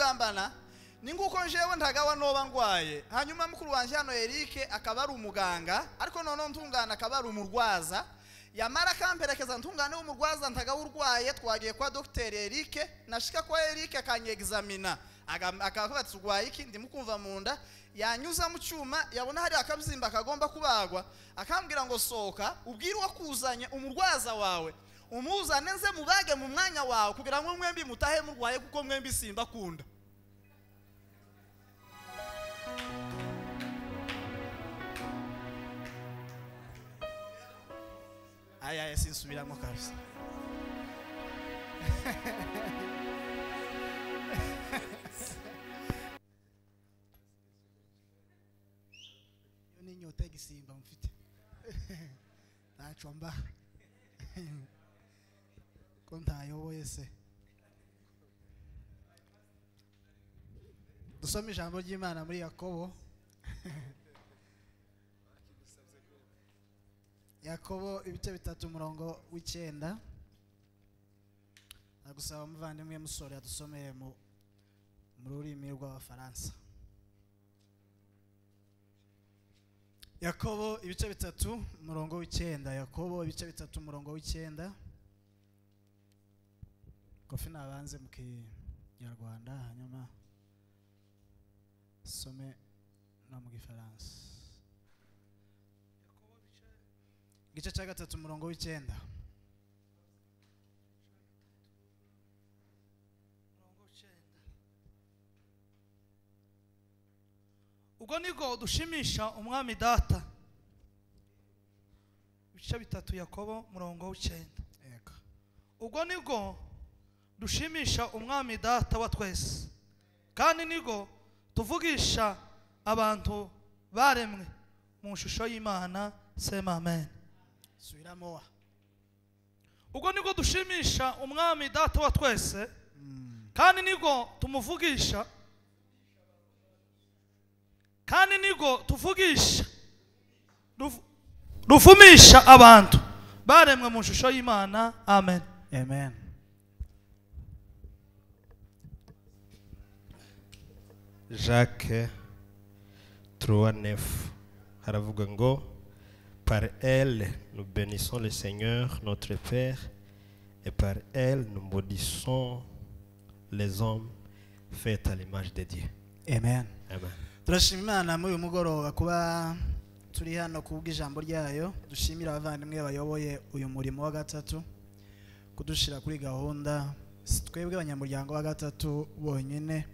kugambana ni nguko njewe ntagawa noba ngwaye hanyuma mukuru wanje hano Eric akaba ari umuganga ariko none ntungana akaba ari umurwaza yamara kamperekeza ntungane w'umurwaza ntagawa urwaye twagiye kwa Dr Eric nashika kwa Eric akanyexamina akavuga ati urwaye iki ndimukumva munda yanyuza mu cyuma yabona hari akabyimba kagomba kubagwa akambwira ngo soka ubwire wakuzanye umurwaza wawe umuzane nze mubage mu mwanya wawe kugira ngo mwembi mutahe murwaye kuko mwembi simba kunda aya sinsubiramo kabisa yoni nyote gisimba mfite ntacomba ko ntayoboye se dusome ijambo ry'Imana muri Yakobo Yakobo ibice 3 umurongo w'9 agusaba umuvandimwe musore adusomeye mu rurimi rw'Abafaransa. Yakobo ibice 3 umurongo w'9 Yakobo ibice 3 umurongo w'9 kofi nabanze mu Kinyarwanda hanyuma some no mu Gifaransa. Gice cya 3 umurongo w'9 ubwo niko dushimisha umwami data. Bice 3 Yakobo umurongo w'9 ubwo niko dushimisha umwami data wa twese kandi niko tuvugisha abantu baremwe mu shusho y'Imana. Sema amen. Suiramoa. Ubwo niko dushimisha umwami data wa twese kandi niko tumuvugisha kandi niko tuvugisha rufumisha abantu baremwe mu shusho y'Imana. Amen. Amen. Jacques 3:9 haravuga ngo par elle nous bénissons le Seigneur notre Père et par elle nous maudissons les hommes faits à l'image de Dieu. Amen. Amen. Turashima Imana muri uyu mugoroba kuba turi hano kubwa ijambo ryayo. Dushimira abavandimwe bayoboye uyu murimo wa gatatu kudushira kuri gahunda. Twebwe abanyamuryango wa gatatu bonyene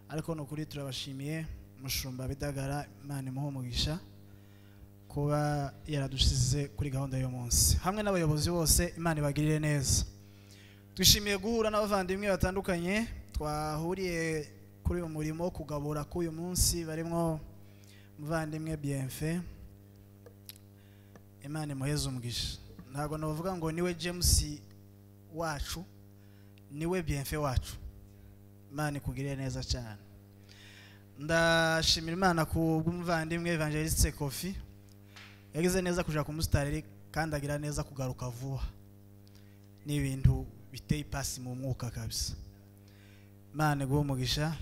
ariko no kuri turabashimiye mushumba Bidagara Imana imuhe umugisha kuba yaradushize kuri gahunda yo munsi hamwe n'abayobozi bose. Imana ibagirire neza. Twishimiye guhura n'abavandimwe batandukanye twahuriye kuri uyu murimo wo kugabura k'uyu munsi barimo muvandimwe Bienfait. Imana imuheze umugisha. Ntago navuga ngo niwe James wacu niwe Bienfait wacu. Imana ikugirire neza cyane. Ndashimira Imana ku bw'umuvandimwe Evangeliste Kofi yagize neza kuja ku mustareri kandi agira neza kugaruka vuba. Ni ibintu biteye pasi mu mwuka kabisa. Imana iguhe umugisha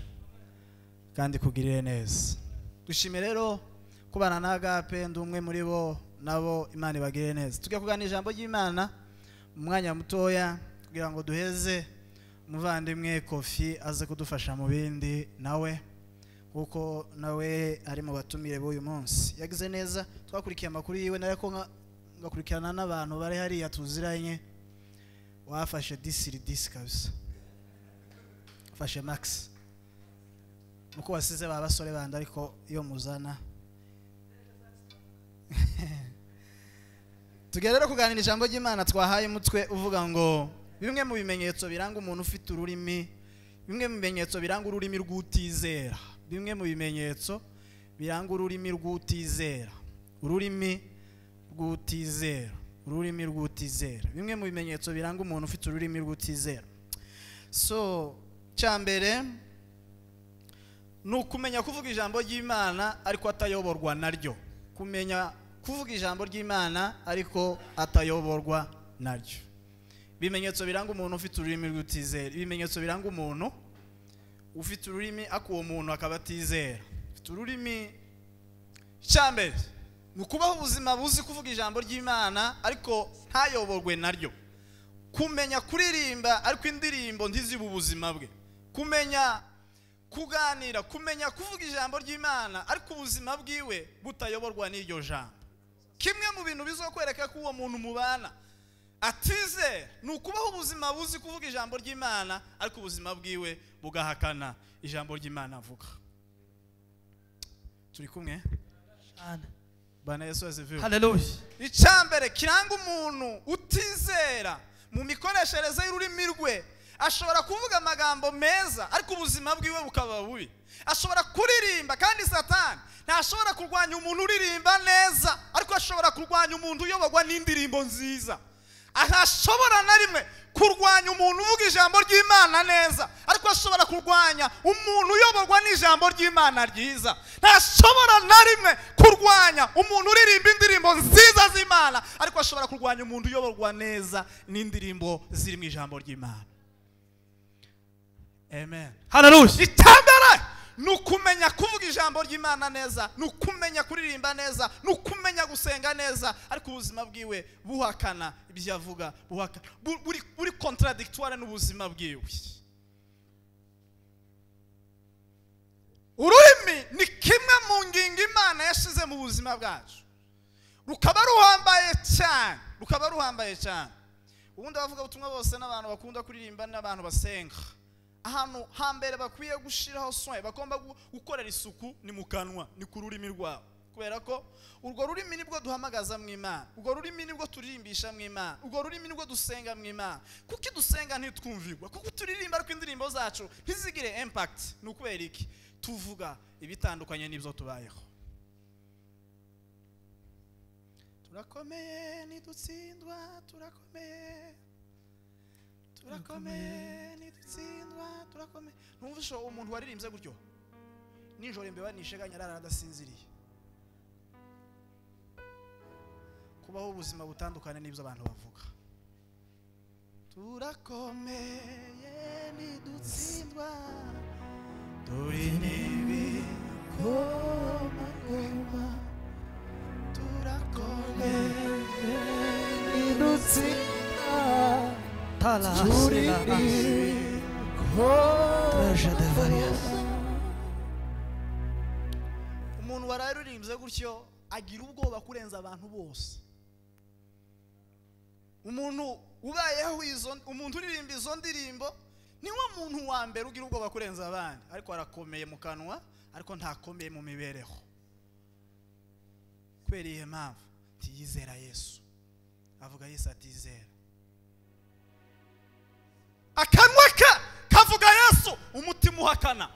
kandi kugirire neza. Dushimire rero kubana na Agape ndumwe muri bo nabo Imana ibagirire neza. Tugiye kugana ijambo ry'Imana mu mwanya mutoya kugira ngo duheze umuvandimwe Kofi aze kudufasha mu bindi nawe kuko nawe ari mu batumire b'uyu munsi. Yagize neza twakurikiye amakuru yiwe nariko ngakurikirana n'abantu bari hariya tuziranye. Wafashe 10 kabisa. Fashe Max. Muko wasize babasore bandi ariko iyo muzana. Tugerera kuganira ijambo ry'Imana twahaye mutwe uvuga ngo bimwe mu bimenyetso biranga umuntu ufite ururimi, bimwe mu bimenyetso biranga ururimi rw'utizera, bimwe mu bimenyetso biranga ururimi rw'utizera, ururimi rw'utizera, ururimi rw'utizera, bimwe mu bimenyetso biranga umuntu ufite ururimi rw'utizera. So cyambere nukumenya kuvuga ijambo ry'Imana ariko atayoborwa naryo, kumenya kuvuga ijambo ry'Imana ariko atayoborwa naryo. Bimenyetso biranga umuntu ufite ururimi rw'utizera, ibimenyetso biranga umuntu ufite ururimi ako uwo muntu akaba atizera. Ufite ururimi cyambere nukubaho ubuzima buzi kuvuga ijambo ry'Imana ariko ntayoborwe naryo. Kumenya kuririmba ariko indirimbo ntiziba ubuzima bwe. Kumenya kuganira, kumenya kuvuga ijambo ry'Imana ariko ubuzima bwiwe butayoborwa n'iryo jambo. Kimwe mu bintu bizokwereka ko uwo muntu mubana atize nukubaho ubuzima buzi kuvuga ijambo ry'Imana ariko ubuzima bwiwe bugahakana ijambo ry'Imana avuga. Turi kumwe? Bana Yesu aziviwe. Haleluya. Icambere kiranga umuntu utizera mu mikoreshereze y'ururimi rwe ashobora kuvuga amagambo meza ariko ubuzima bwiwe bukaba bubi. Ashobora kuririmba kandi Satani ntashobora kurwanya umuntu uririmba neza ariko ashobora kurwanya umuntu uyoborwa n'indirimbo nziza. Ashobora na rimwe kurwanya umuntu uvuga ijambo ry'Imana neza ariko ashobora kurwanya umuntu uyoborwa n'ijambo ry'Imana ryiza. Ntashobora na rimwe kurwanya umuntu uririmba indirimbo nziza z'Imana ariko ashobora kurwanya umuntu uyoborwa neza n'indirimbo ziri mu ijambo ry'Imana. Amen. Haleluya. Itambere nukumenya kuvuga ijambo ry'Imana neza, nukumenya kuririmba neza, nukumenya gusenga neza ariko ubuzima bwiwe buhakana ibyo avuga, buhakana buri contradictoire n'ubuzima bwiwe. Ururimi ni kimwe mu ngingo Imana yashize mu buzima bwacu. Rukaba ruhambaye cyane. Ubundi abavuga ubutumwa bose n'abantu bakunda kuririmba n'abantu basenga. Ahantu hambere bakwiye gushiraho soin bagomba gukorera isuku ni mu kanwa, ni ku rurimi rwabo. Kubera ko urwo rurimi nibwo duhamagaza mu Imana, urwo rurimi nibwo turirimbisha mu Imana, urwo rurimi nibwo dusenga mu Imana. Kuki dusenga ntitwumvirwa? Kuko turirimba ariko indirimbo zacu ntizigire impact. Nukubera iki? Tuvuga ibitandukanye n'ibyo tubayeho. Turakomeye nidutsindwa, turakomeye nidutsindwa, turakomeye. Numvisho umuntu waririmbye gutyo nijoro imbeba nisheganya aradasinziriye. Kubaho ubuzima butandukanye n'ibyo abantu bavuga. Turakomeye nidutsindwa, turi n'ibikoma, turakomeye nidutsindwa, umuntu wararirimbye gutyo agira ubwoba kurenza abantu bose. Umuntu ubayeho umuntu uririmba izo ndirimbo niwe muntu wa mbere ugira ubwoba kurenza abandi ariko arakomeye mu kanwa ariko ntakomeye mu mibereho. Kubera iyo mpamvu ntiyizera Yesu, avuga Yesu atizera. Akanwa ke kavuga Yesu, umutima uhakana.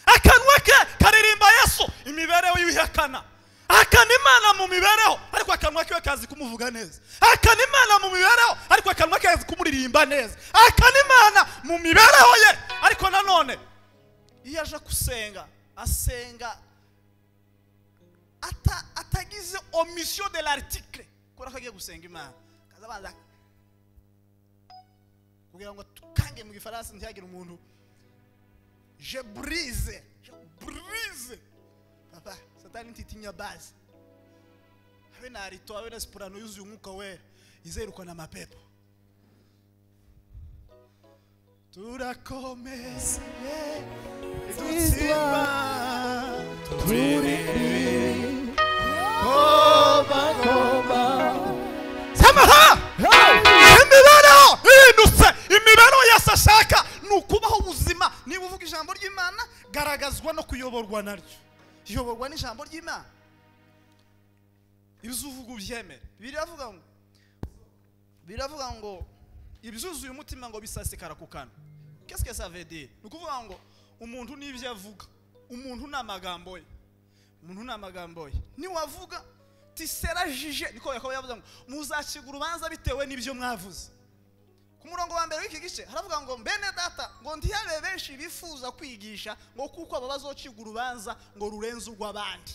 Akanwa ke karirimba Yesu, imibereho y'ihakana. Akana Imana mu mibereho ariko akanwa ke kazi kumuvuga neza. Akana Imana mu mibereho ariko akanwa ke kazi kumuririmba neza. Akana Imana mu mibereho ye ariko nanone iyo aje gusenga asenga atagize omission de l'article. Kora kagiye gusenga Imana kazabanza kugira ngo tukange mu gifaransa ntihagire umuntu je brise papa Satani ntitinya base habe na rito habe na spurano yuzuye umwuka wera izeruka na mapepo. Turakomeze idutsimba turi koma samaha imibereho inuse imibereho yasashaka nukubaho ubuzima. Niba uvuga ijambo ry'Imana garagazwa no kuyoborwa naryo, iyoborwa n'ijambo ry'Imana. Ibizuvuga ubyemere. Biravuga ngo ibizuzuye umutima ngo bisasikara ku kanwa. Qu'est-ce que ça veut dire? Nukuvuga ngo umuntu n'ibyo avuga, umuntu n'amagambo ye, ni wavuga tiserajije niko Yakobo yavuze ngo muzaciga urubanza bitewe n'ibyo mwavuze. Ku murongo wa mbere w'iki gice haravuga ngo mbene data ngo ntiyabe benshi bifuza kwigisha ngo kuko aba bazociga urubanza ngo rurenze urw'abandi.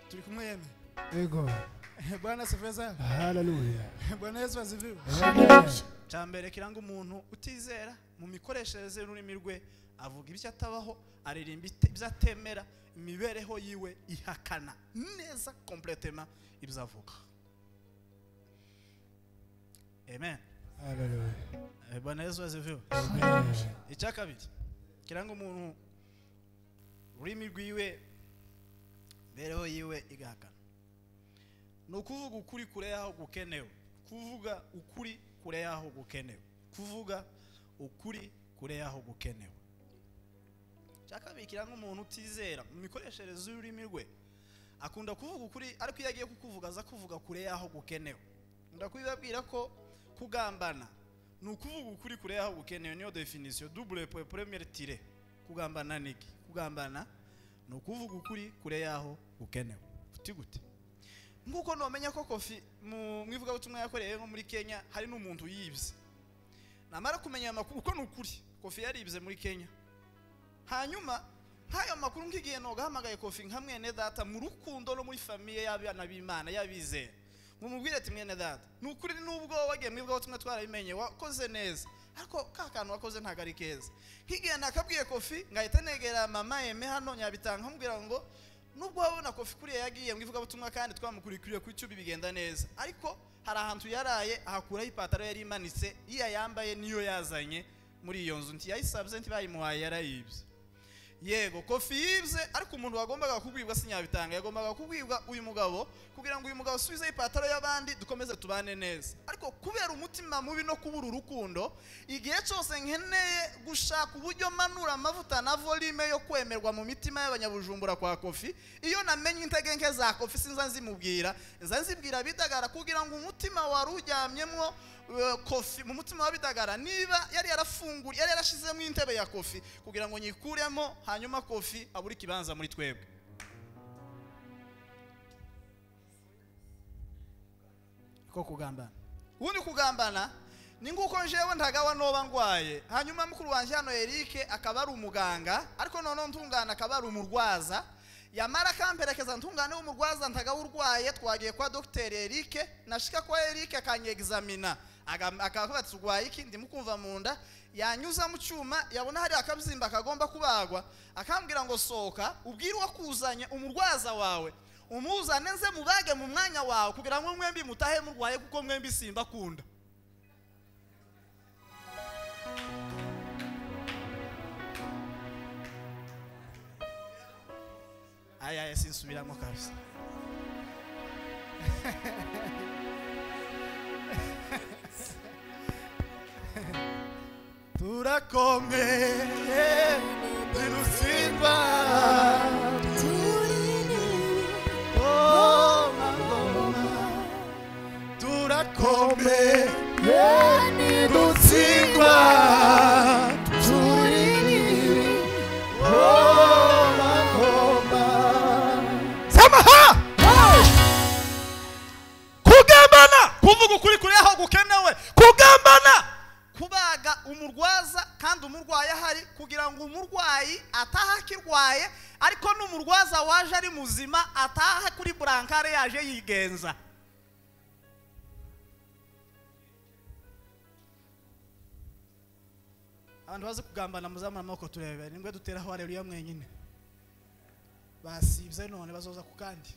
Turi kumwe yeme? Ego. Bwana asifiwe. Haleluya. Bwana Yesu asifiwe. cyambere kiranga umuntu utizera mu mikoreshereze y'ururimi rwe avuga ibyo atabaho aririmba ibyo atemera imibereho yiwe ihakana neza completely ibyo avuga. Amen. Hallelujah. Bwana Yesu asifiwe. Amen. Icya kabiri kiranga umuntu ururimi rwiwe imibereho yiwe igahakana ni ukuvuga ukuri kure yaho gukenewe. Kuvuga ukuri kure yaho gukenewe. Kuvuga ukuri kure yaho gukenewe. Cyakabiri kiranga umuntu utizera mu mikoreshereze y'ururimi rwe akunda kuvuga ukuri ariko iyo agiye kukuvuga aza kuvuga kure yaho gukenewe. Ndakubibabwira ko kugambana ni ukuvuga ukuri kure yaho gukenewe. Niyo definition double première tiré. Kugambana niki? Kugambana ni ukuvuga ukuri kure yaho gukenewe. Uti gute? Nguko nomenya ko Kofi mu mwivuga butumwa yakoreye nko muri Kenya hari n'umuntu yibye. Namara kumenya amakuru uko nukuri Kofi yaribye muri Kenya. Hanyuma hayo makuru ngigiye no gahamagaye Kofi nka mwene data mu rukundo no muri famille y'abana b'Imana yabizera. Mumubwire ati mwene data nukuri nubwo wagiye mwivuga butumwa twarabimenye wakoze neza ariko kakantu wakoze ntago ari keza. Ngigiye nakabwiye Kofi ngahita negera mama Eme hano Nyabitanga mbwira ngo nubwo wabona Kofi kuriye yagiye mwivuga butumwa kandi twamukurikiriye ku YouTube bigenda neza ariko hari ahantu yaraye ahakuraho ipataro yari imanitse iya yambaye niyo yazanye muri iyo nzu nti yayisabye nti bayimuhaye yarayibye. Yego Kofi yibye ariko umuntu wagombaga kubwibwa si Nyabitanga yagombaga kubwibwa uyu mugabo kugira ngo uyu mugabo subize ipataro y'abandi dukomeze tubane neza ariko kubera umutima mubi no kubura urukundo igihe cyose nkeneye gushaka uburyo manura amavuta na volume yo kwemerwa mu mitima y'abanyabujumbura kwa Kofi iyo namenye intege nke za Kofi sinza nzimubwira nzibwira Bidagara kugira ngo umutima warujyamyemwo Kofi mu mutima wa Bidagara niba yari yarafungura yari yarashizemo intebe ya Kofi kugira ngo nyikuremo hanyuma Kofi aburi kibanza muri twebwe. Ko kugambana ubundi kugambana ni nguko njewe ntagawa noba ngwaye hanyuma mukuru wanje hano Eric akaba ari umuganga ariko none ntungana akaba ari umurwaza yamara kamperekeza ntungane w'umurwaza ntagawa urwaye twagiye kwa Dr Eric nashika kwa Eric akanyexamina akavuga ati urwaye iki ndimukumva mu nda yanyuza mu cyuma yabona hari akabyimba kagomba kubagwa akambwira ngo soka ubwire wakuzanye umurwaza wawe umuzane nze mubage mu mwanya wawe kugira ngo mwembi mutahe murwaye kuko mwembi simba kunda. Aya sinsubiramo kabisa. Turakomeye ntirutsindwa turakomeye ntirutsindwa samaha kugambana kuvuga ukuri kuri aho gukenewe kugambana kubaga umurwaza kandi umurwayi ahari kugira ngo umurwayi ataha kirwaye ariko n'umurwaza waje ari muzima ataha kuri burankare yaje yigenza. Abantu baze kugambana muzamana amaboko turebe ningwe duteraho haleluya mwenyine basibye none bazoza ku kandi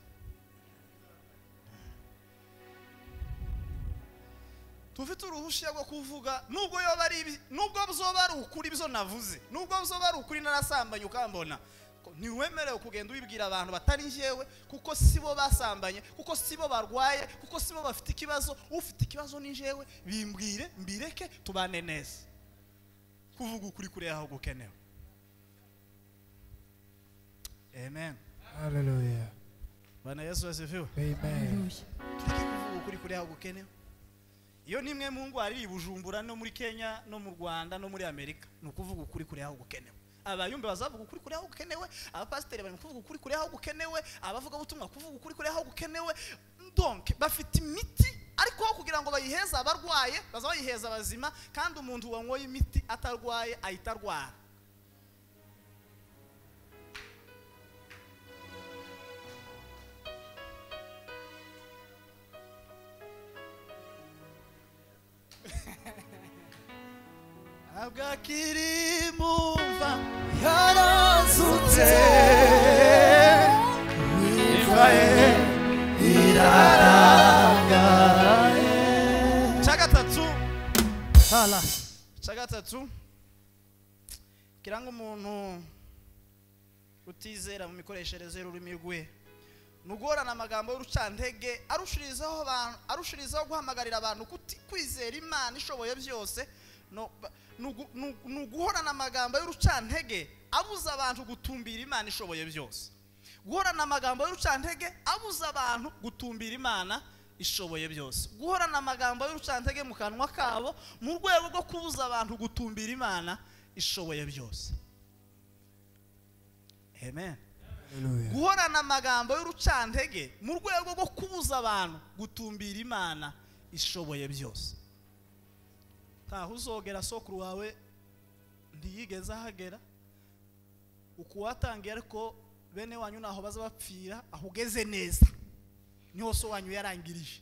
tufite uruhushya rwo kuvuga nubwo yoba ari nubwo buzoba ari ukuri bizo navuze nubwo buzoba ari ukuri narasambanye ukambona ntiwemerewe kugenda ubibwira abantu batari njyewe kuko sibo basambanye kuko sibo barwaye kuko sibo bafite ikibazo ufite ikibazo ni njyewe bimbwire mbireke tubane neza. Kuvuga ukuri kure yaho gukenewe. Amen. Hallelujah. Bwana Yesu asifiwe. Amen. Kuvuga ukuri kure yaho gukenewe. Iyo nimwe mu ngo ari Bujumbura no muri Kenya no mu Rwanda no muri Amerika no kuvuga ukuri kure yaho gukenewe. Abayumbe bazavuga ukuri kure yaho gukenewe, abapasiteri bari kuvuga ukuri kure yaho gukenewe, abavuga butumwa kuvuga ukuri kure yaho gukenewe. Donc bafite imiti ariko kugira ngo bayiheza abarwaye baza bayiheza abazima kandi umuntu wanyoye imiti atarwaye ayitarwara. abwakiri mumva yarazutse imva ye irarangaye. Gatatu kiranga umuntu utizera mu mikoreshereze y'ururimi rwe nugorana amagambo y'urucantege arushirizaho guhamagarira abantu kwizera Imana ishoboye byose. Nuguhorana amagambo y'urucantege abuza abantu gutumbira Imana ishoboye byose. Guhorana amagambo y'urucantege abuza abantu gutumbira Imana ishoboye byose. Guhorana amagambo y'urucantege mu kanwa kabo mu rwego rwo kubuza abantu gutumbira Imana ishoboye byose. Amen. Guhorana amagambo y'urucantege mu rwego rwo kubuza abantu gutumbira Imana ishoboye byose. Taho uzogera sokuru wawe ntiyigeze ahagera, ukuwatangiye ariko bene wanyu naho baza bapfira ahugeze neza niho so wanyu yarangirije.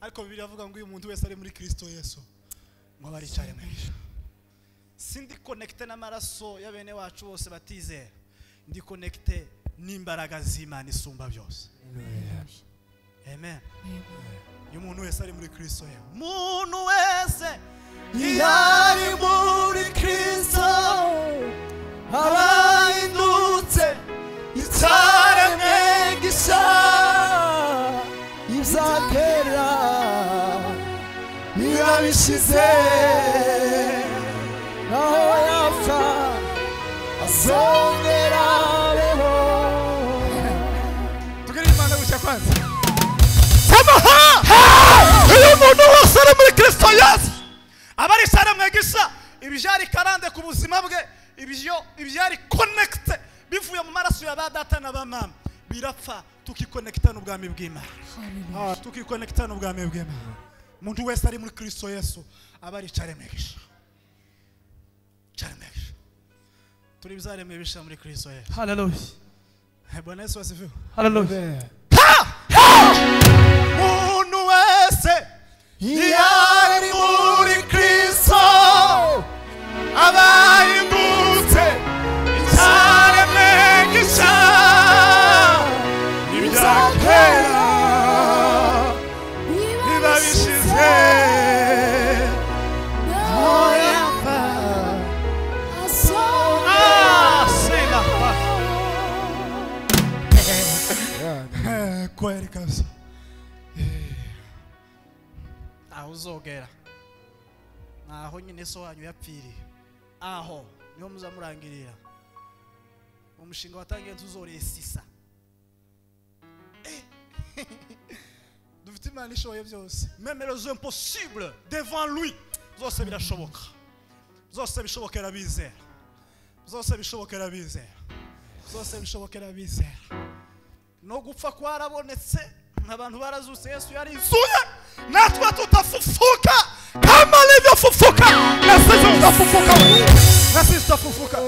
Ariko Bibiliya avuga ngo uyu muntu wese ari muri Kristo Yesu ngo baricare mwisha. Sindi connecte n'amaraso ya bene wacu bose batizera, ndi connecte n'imbaraga z'Imana isumba byose. Amen. Uyu muntu wese ari muri Kristo Yesu, umuntu wese yari muri Kristo arahindutse icyaremwe gishya, ibyakera biba bishize, naho yapfa azongera abeho. tugire Imana gushya kwanza. Uyu muntu wese ari muri Kristo Yesu abari icyaremwe gishya, ibyari karande ku buzima bwe, ibyari connecte bivuye mu maraso ya ba data na ba mama birapfa, tukikonekta n'ubwami bw'Imana. Tukikonekta n'ubwami bw'Imana. Umuntu wese ari muri Kristo Yesu abari icyaremwe gishya. Turi bizaremwe bisha muri Kristo Yesu. Hallelujah. Bwana Yesu asifiwe. Hallelujah. Umuntu wese yari muri Kristo abahindutse icyaremwe gishya, ibyakera biba bishize, naho yapfa kweli kabisa. Aho uzogera naho nyine so wanyu yapfiriye, aho niho muzamurangirira. Umushinga watangiye tuzoresisa. Dufite Imana ishoboye byose. Même les impossibles devant lui zose birashoboka. Zose bishobokera bizera. Zose bishobokera bizera. Zose bishobokera bizera. No gupfa kwarabonetse, abantu barazuse Yesu yari izuye, natwe tutafufuka kama alivyofufuka, na sisi tutafufuka, na sisi tutafufuka.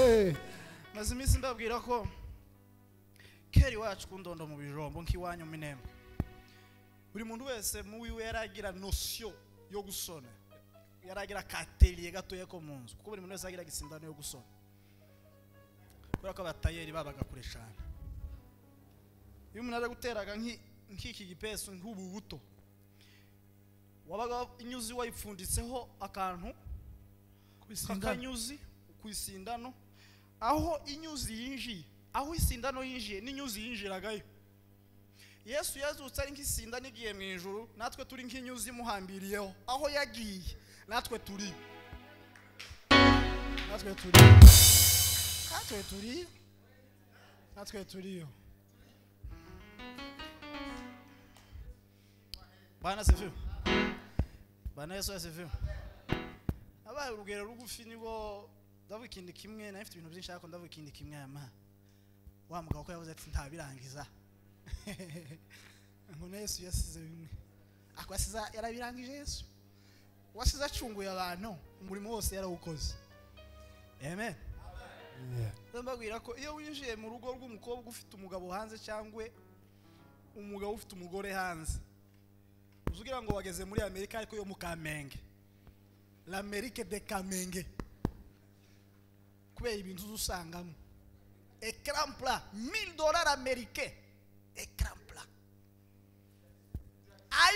Maze iminsi ndabwira ko keri wacu kundondo mu bijombo nk'iwanyu Minembwe, buri muntu wese mu wiwe yaragira notion yo gusona, yaragira katelier gatoye ko mu nzu, kuko buri muntu wese yagira gisindano yo gusona, kubera ko abatayeri babaga kure cyane. Iyo umuntu ari guteraga nk'iki gipesu nk'ubu buto, wabaga inyuzi wayipfunditseho akantu kakanyuzi kwisindano, aho inyuzi yinjiye, aho isindano yinjiye n'inyuzi yinjiragayo. Yesu yazutse ari nk'isindano igiye mu ijuru, natwe turi nk'inyuzi muhambiriyeho, aho yagiye natwe turi, natwe turiyo. Bwana asifiwe. Bwana Yesu asifiwe. Abaye urugero rugufi nibo ndavuga ikindi kimwe, nafite ibintu byinshi ariko ndavuga ikindi kimwe ama. Wa mugabo ko yavuze ati ntabirangiza. Ngo Yesu yasize bimwe. Akwasiza yarabirangije Yesu. Wasiza acunguye abantu, umurimo wose yarawukoze. Amen. Ndababwira ko iyo winjiye mu rugo rw'umukobwa ufite umugabo hanze cyangwa umugabo ufite umugore hanze, uzugira ngo wageze muri Amerika ariko yo mu Kamenge, l'Amérique de Kamenge kubera ibintu usangamo écran plat $1000 américains écran plat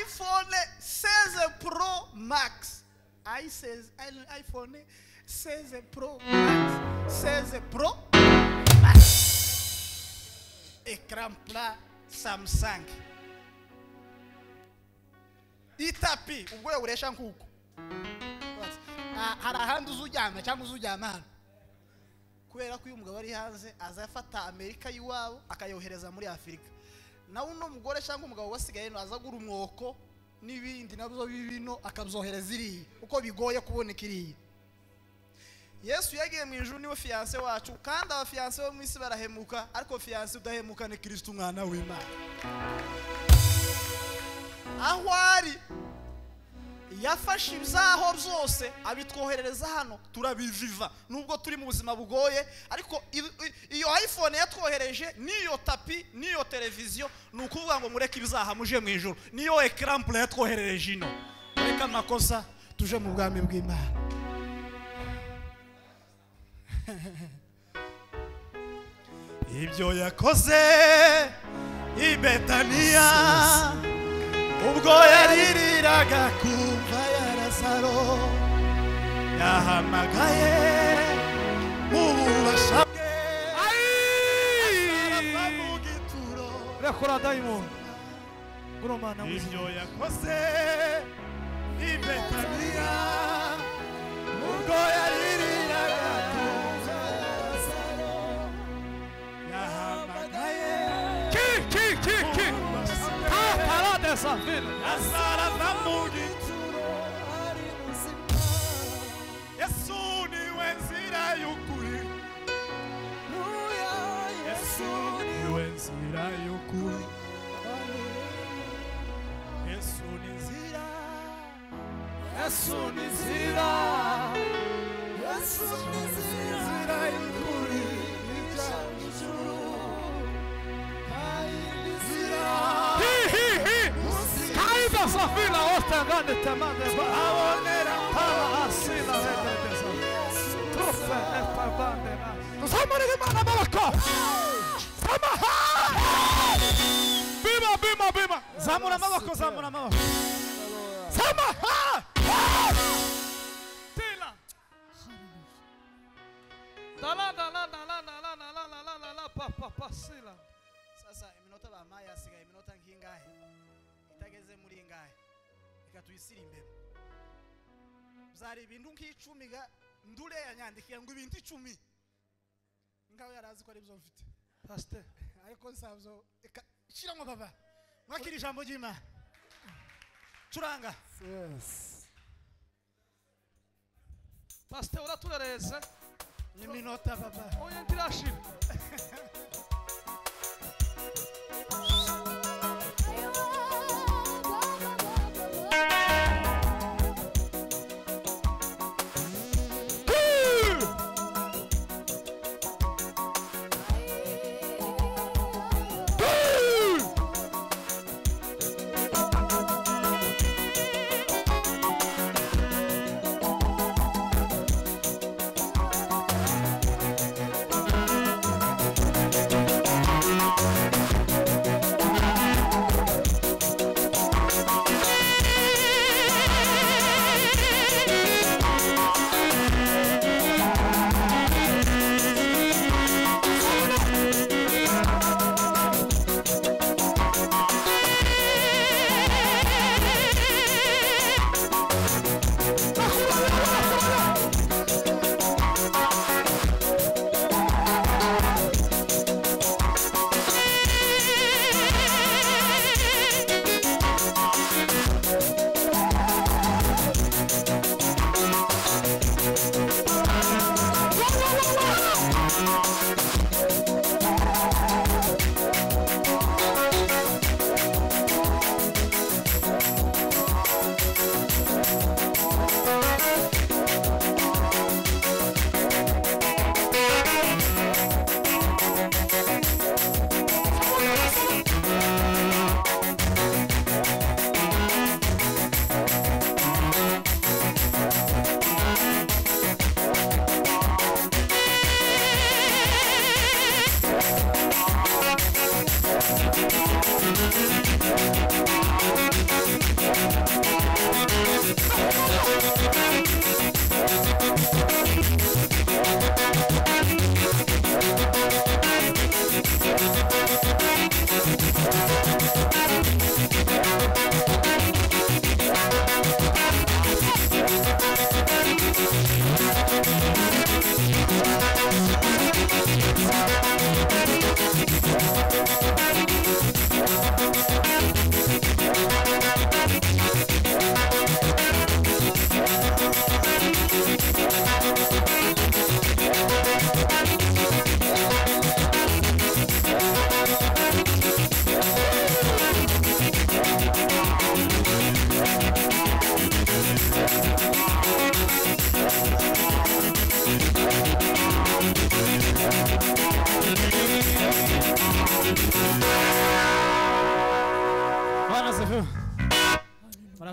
iPhone 16 Pro Max iPhone 16 Pro Max 16 Pro Max écran plat Samsung itapi ubwo uresha nkuko hari ahandi uzujyana cyangwa uzujyana hano kubera ko uyu mugabo ari hanze azafata Amerika yiwabo akayohereza muri Afrika nawe uno mugore cyangwa umugabo wasigaye no azagura umwoko n'ibindi nabyo bibino akabyohereza iri uko bigoye kuboneka iri Yesu yagiye mu ijuru niwe fiancé wacu kandi aba fiancé bo mu isi barahemuka ariko fiancé udahemuka ni Kristo umwana w'Imana ahwari yafashe ibyaho byose abitwoherereza hano turabiviva nubwo turi mu buzima bugoye ariko iyo iPhone yatwohereje niyo tapi niyo televiziyo nukuvuga ngo mureke ibizaha muje mu ijuru niyo écran plat yatwoherereje ino reka makosa tuje mu bwami bw'Imana ibyo yakoze i Betania ubwo yaririraga kumva ya Lazaro yahamagaye ububasha bwe asarava mu gituro rekora daimon uromana ibyo yakoze i Betania ubwo yaririraga kumva ya Lazaro yahamagaye essa vida asarava mu gituro ari muzima Yesu niwe nzira y'ukuri Yesu niwe nzira y'ukuri Yesu ni nzira Yesu ni nzira Yesu ni nzira y'ukuri ijya mu ijuru essa vida ostangando temande abonera para asila redeza trufe e pardande zamuri Imana amaboko bima zamura amaboko samaha tila dala papa sila sasa iminota bamaya asigaye iminota nkingahe itageze muri ingahe ikatuyisira imbere byari ibintu nk'icumi ga ndure yanyandikiye ngo ibintu 10 ngaho yarazi ko ari byo mfite pastor ariko nsabyo shiramo baba mwakira ijambo ry'Imana curanga yes pastor uraturereze ni minota baba oya ntirashira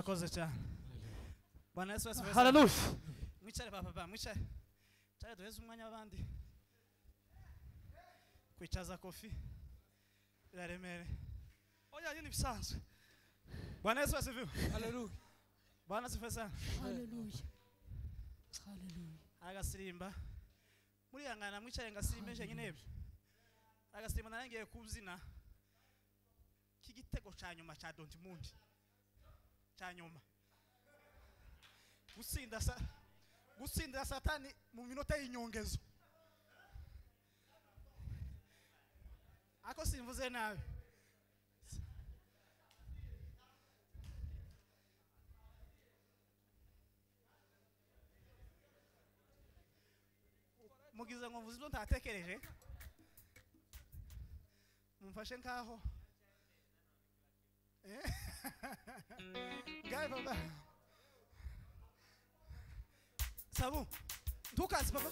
murakoze cyane Bwana Yesu asifiwe Hallelujah. mwicare papa mwicare cyane duheze umwanya w'abandi kwicaza kofi biraremere Oya yini bisanzwe. Bwana Yesu asifiwe Hallelujah. Bwana asifiwe sana Hallelujah. Hallelujah. agasirimba muri yangana mwicare ngasirimbe nje nyine ebyo agasirimba narangiye kubyina kigitego ca nyuma ca Dortmund ca nyuma gusinda satani mu minota y'inyongezo ako simvuze nabi mugize ngo mvuze ibyo ntatekereje mumfashe nkaho gaye papa sabu ntukazi papa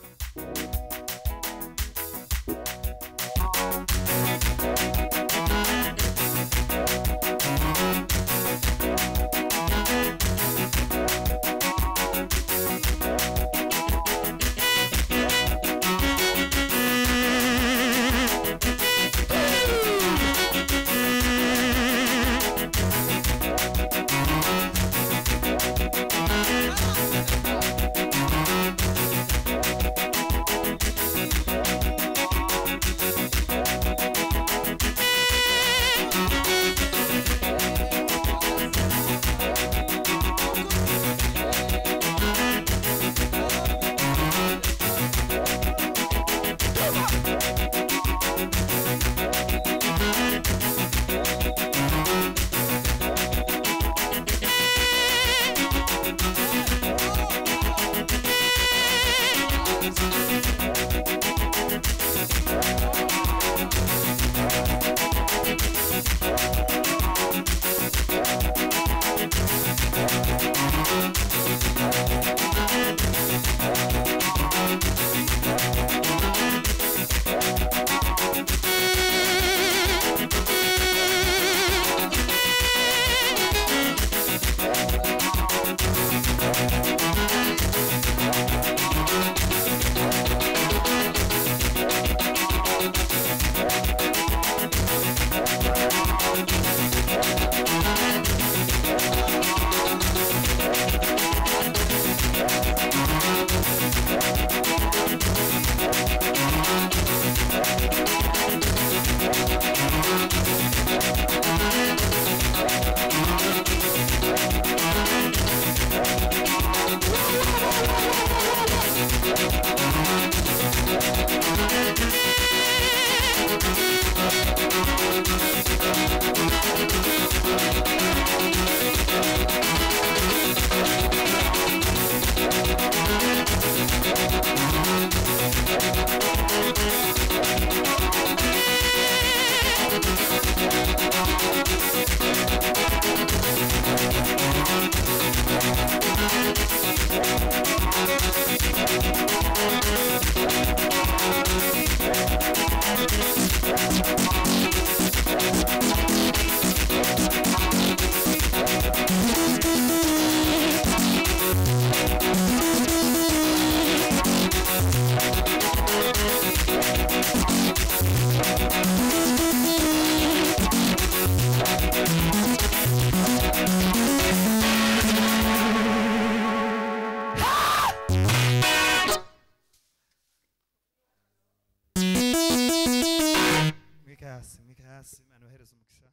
Mikasi, manohereza umugisha.